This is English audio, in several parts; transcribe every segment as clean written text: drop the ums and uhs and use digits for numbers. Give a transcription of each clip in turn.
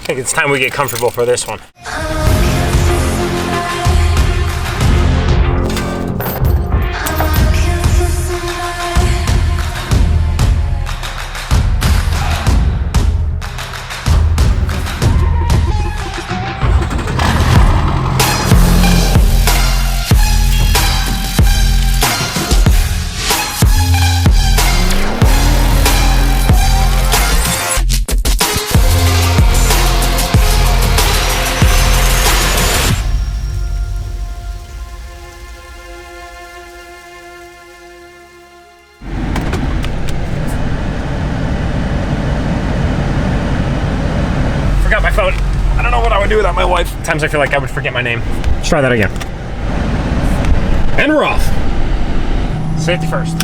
think it's time we get comfortable for this one. My phone. I don't know what I would do without my wife. Sometimes I feel like I would forget my name. Let's try that again. And we're off. Safety first.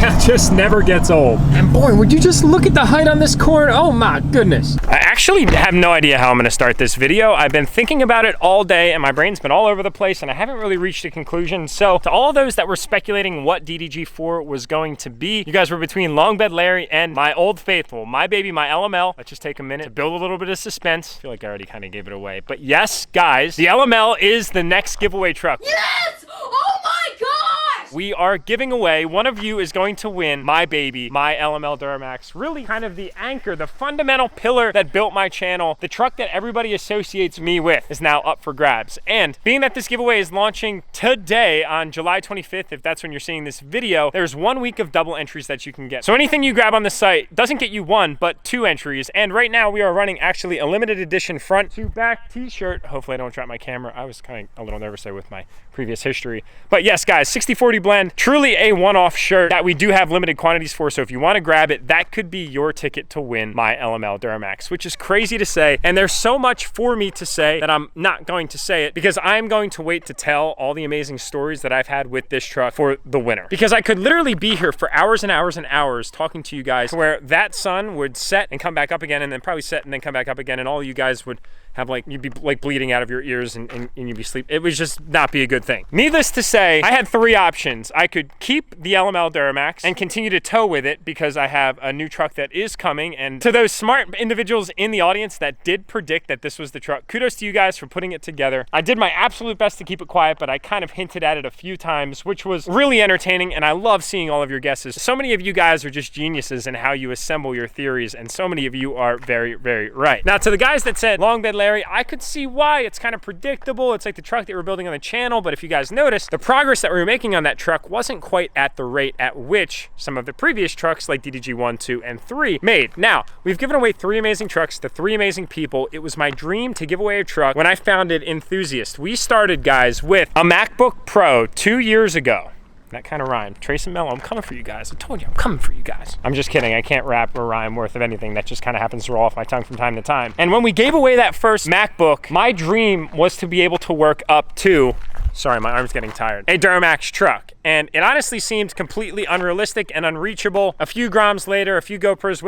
That just never gets old. And boy, would you just look at the height on this corn? Oh my goodness. I actually have no idea how I'm gonna start this video. I've been thinking about it all day and my brain's been all over the place and I haven't really reached a conclusion. So to all those that were speculating what DDG4 was going to be, you guys were between Long Bed Larry and my old faithful, my baby, my LML. Let's just take a minute to build a little bit of suspense. I feel like I already kind of gave it away. But yes, guys, the LML is the next giveaway truck. Yes! Oh my gosh! We are giving away, one of you is going to win my baby, my LML DURTYMAX. Really kind of the anchor, the fundamental pillar that built my channel. The truck that everybody associates me with is now up for grabs. And being that this giveaway is launching today on July 25th, if that's when you're seeing this video, there's 1 week of double entries that you can get. So anything you grab on the site doesn't get you one, but 2 entries. And right now we are running actually a limited edition front to back t-shirt. Hopefully I don't drop my camera. I was kind of a little nervous there with my previous history. But yes, guys, 60/40 blend, truly a one-off shirt that we do have limited quantities for. So if you want to grab it, that could be your ticket to win my LML DURTYMAX, which is crazy to say. And there's so much for me to say that I'm not going to say it because I'm going to wait to tell all the amazing stories that I've had with this truck for the winner. Because I could literally be here for hours and hours and hours talking to you guys where that sun would set and come back up again and then probably set and then come back up again and all you guys would have like, you'd be like bleeding out of your ears and you'd be sleeping. It would just not be a good thing. Needless to say, I had 3 options. I could keep the LML DURTYMAX and continue to tow with it because I have a new truck that is coming. And to those smart individuals in the audience that did predict that this was the truck, kudos to you guys for putting it together. I did my absolute best to keep it quiet, but I kind of hinted at it a few times, which was really entertaining. And I love seeing all of your guesses. So many of you guys are just geniuses in how you assemble your theories. And so many of you are very, very right. Now to the guys that said Long Bed Larry, I could see why. It's kind of predictable. It's like the truck that we're building on the channel. But if you guys notice, the progress that we were making on that truck wasn't quite at the rate at which some of the previous trucks like DDG 1, 2, and 3 made. Now, we've given away 3 amazing trucks to 3 amazing people. It was my dream to give away a truck when I founded Enthusiast. We started, guys, with a MacBook Pro 2 years ago. That kind of rhymed. Trace and Mellow, I'm coming for you guys. I told you, I'm coming for you guys. I'm just kidding. I can't rap or rhyme worth of anything. That just kind of happens to roll off my tongue from time to time. And when we gave away that first MacBook, my dream was to be able to work up to, sorry, my arm's getting tired, a DURTYMAX truck. And it honestly seemed completely unrealistic and unreachable. A few grams later, a few GoPros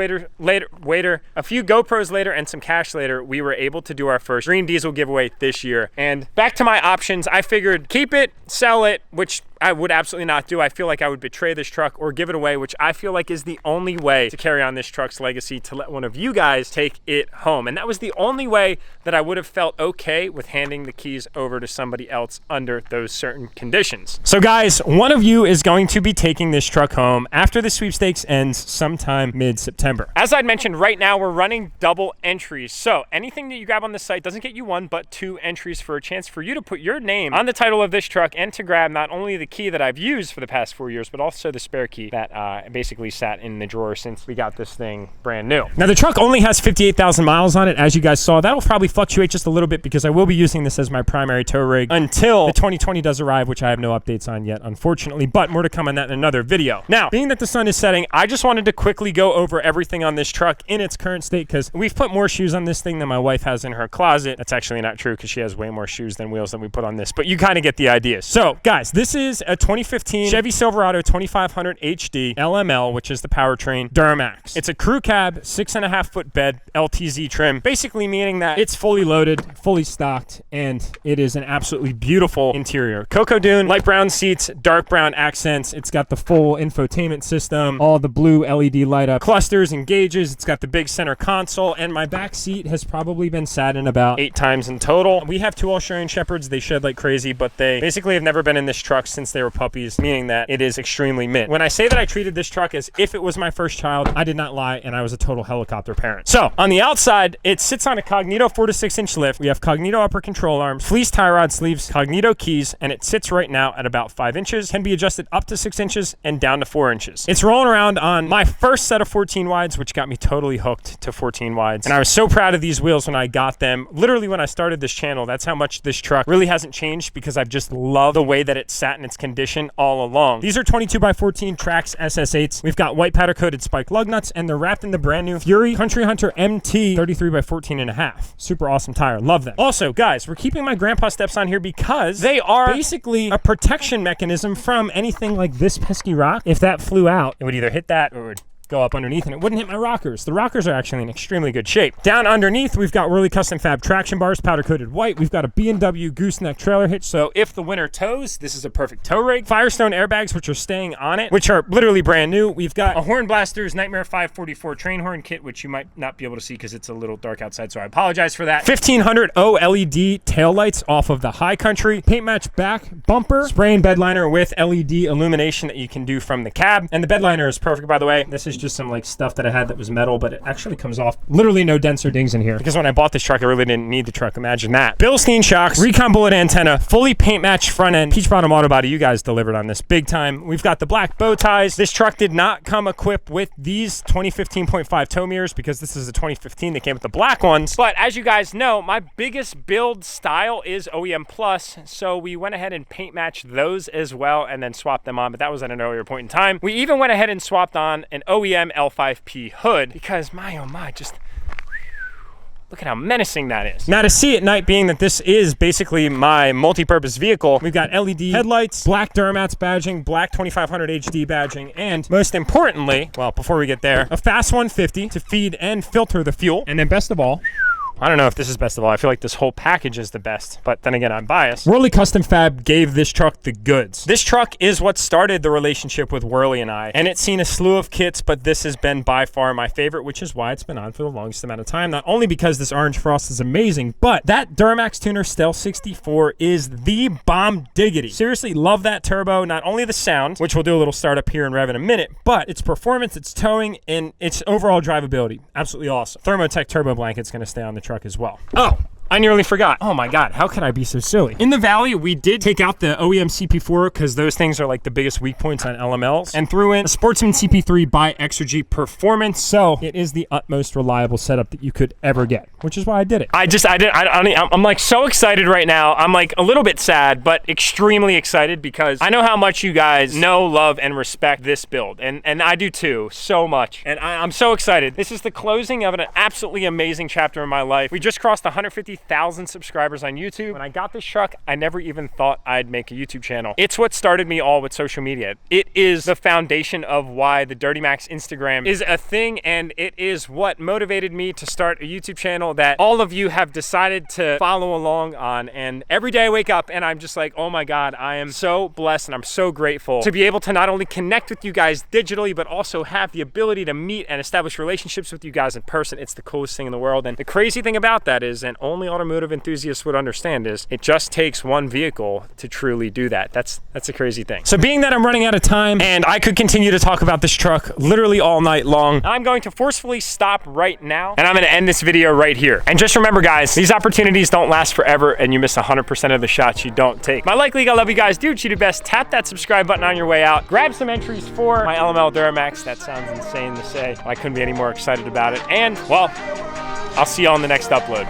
later, and some cash later, we were able to do our first green diesel giveaway this year. And back to my options, I figured keep it, sell it, which I would absolutely not do. I feel like I would betray this truck or give it away, which I feel like is the only way to carry on this truck's legacy, to let one of you guys take it home. And that was the only way that I would have felt okay with handing the keys over to somebody else under those certain conditions. So guys, one of you is going to be taking this truck home after the sweepstakes ends sometime mid-September. As I'd mentioned, right now we're running double entries. So anything that you grab on the site doesn't get you 1, but 2 entries for a chance for you to put your name on the title of this truck and to grab not only the key that I've used for the past 4 years, but also the spare key that basically sat in the drawer since we got this thing brand new. Now the truck only has 58,000 miles on it, as you guys saw. That'll probably fluctuate just a little bit because I will be using this as my primary tow rig until the 2020 does arrive, which I have no updates on yet, unfortunately, but more to come on that in another video. Now, being that the sun is setting, I just wanted to quickly go over everything on this truck in its current state because we've put more shoes on this thing than my wife has in her closet. That's actually not true because she has way more shoes than wheels than we put on this, but you kind of get the idea. So guys, this is a 2015 Chevy Silverado 2500 HD LML, which is the powertrain DURTYMAX. It's a crew cab, 6.5-foot bed, LTZ trim, basically meaning that it's fully loaded, fully stocked, and it is an absolutely beautiful interior. Cocoa Dune, light brown seats, dark dark brown accents. It's got the full infotainment system, all the blue LED light up clusters and gauges. It's got the big center console, and my back seat has probably been sat in about 8 times in total. We have 2 Australian Shepherds. They shed like crazy, but they basically have never been in this truck since they were puppies, meaning that it is extremely mint. When I say that I treated this truck as if it was my first child, I did not lie, and I was a total helicopter parent. So on the outside, it sits on a Cognito 4 to 6 inch lift. We have Cognito upper control arms, fleece tie rod sleeves, Cognito keys, and it sits right now at about 5 inches, can be adjusted up to 6 inches and down to 4 inches. It's rolling around on my first set of 14 wides, which got me totally hooked to 14 wides. And I was so proud of these wheels when I got them. Literally when I started this channel, that's how much this truck really hasn't changed, because I've just loved the way that it sat in its condition all along. These are 22x14 Trax SS8s. We've got white powder coated spike lug nuts, and they're wrapped in the brand new Fury Country Hunter MT 33x14.5. Super awesome tire. Love them. Also, guys, we're keeping my grandpa steps on here because they are basically a protection mechanism from anything like this pesky rock. If that flew out, it would either hit that or it would go up underneath, and it wouldn't hit my rockers. The rockers are actually in extremely good shape. Down underneath, we've got Whirly custom fab traction bars, powder coated white. We've got a B&W gooseneck trailer hitch, so if the winter tows, this is a perfect tow rig. Firestone airbags, which are staying on it, which are literally brand new. We've got a Horn Blasters Nightmare 544 train horn kit, which you might not be able to see because it's a little dark outside, so I apologize for that. 1500 OLED tail lights off of the High Country. Paint match back bumper, spray and bed liner with LED illumination that you can do from the cab. And the bed liner is perfect, by the way. This is just some like stuff that I had that was metal, but it actually comes off. Literally no dents or dings in here, because when I bought this truck, I really didn't need the truck. Imagine that. Bilstein shocks, Recon bullet antenna, fully paint matched front end. Peach Bottom Auto Body, you guys delivered on this big time. We've got the black bow ties. This truck did not come equipped with these 2015.5 tow mirrors, because this is a 2015. They came with the black ones. But as you guys know, my biggest build style is OEM Plus, so we went ahead and paint matched those as well and then swapped them on, but that was at an earlier point in time. We even went ahead and swapped on an OEM L5P hood, because my oh my, just look at how menacing that is. Now to see at night, being that this is basically my multi-purpose vehicle, we've got LED headlights, black DURTYMAX badging, black 2500 HD badging, and most importantly, well, before we get there, a fast 150 to feed and filter the fuel. And then best of all, I don't know if this is best of all. I feel like this whole package is the best, but then again, I'm biased. Whirly Custom Fab gave this truck the goods. This truck is what started the relationship with Whirly and I, and it's seen a slew of kits, but this has been by far my favorite, which is why it's been on for the longest amount of time. Not only because this orange frost is amazing, but that DURTYMAX tuner Stealth 64 is the bomb diggity. Seriously, love that turbo. Not only the sound, which we'll do a little startup here and rev in a minute, but its performance, its towing, and its overall drivability. Absolutely awesome. Thermotech turbo blanket's gonna stay on the truck as well. Oh, I nearly forgot. Oh my God, how could I be so silly? In the Valley, we did take out the OEM CP4 because those things are like the biggest weak points on LMLs, and threw in a Sportsman CP3 by Exergy Performance. So it is the utmost reliable setup that you could ever get, which is why I did it. I'm like so excited right now. I'm like a little bit sad, but extremely excited, because I know how much you guys know, love, and respect this build. And I do too, so much. And I'm so excited. This is the closing of an absolutely amazing chapter in my life. We just crossed 150,000 subscribers on YouTube. When I got this truck, I never even thought I'd make a YouTube channel. It's what started me all with social media. It is the foundation of why the DURTYMAX Instagram is a thing, and it is what motivated me to start a YouTube channel that all of you have decided to follow along on. And every day I wake up and I'm just like, oh my God, I am so blessed and I'm so grateful to be able to not only connect with you guys digitally, but also have the ability to meet and establish relationships with you guys in person. It's the coolest thing in the world. And the crazy thing about that is, and only automotive enthusiasts would understand, is it just takes one vehicle to truly do that. That's a crazy thing. So being that I'm running out of time and I could continue to talk about this truck literally all night long, I'm going to forcefully stop right now, and I'm going to end this video right here. And just remember, guys, these opportunities don't last forever, and you miss 100% of the shots you don't take. My Like League, I love you guys. Do what you do best. Tap that subscribe button on your way out. Grab some entries for my LML DURTYMAX. That sounds insane to say. I couldn't be any more excited about it. And, well, I'll see you on the next upload.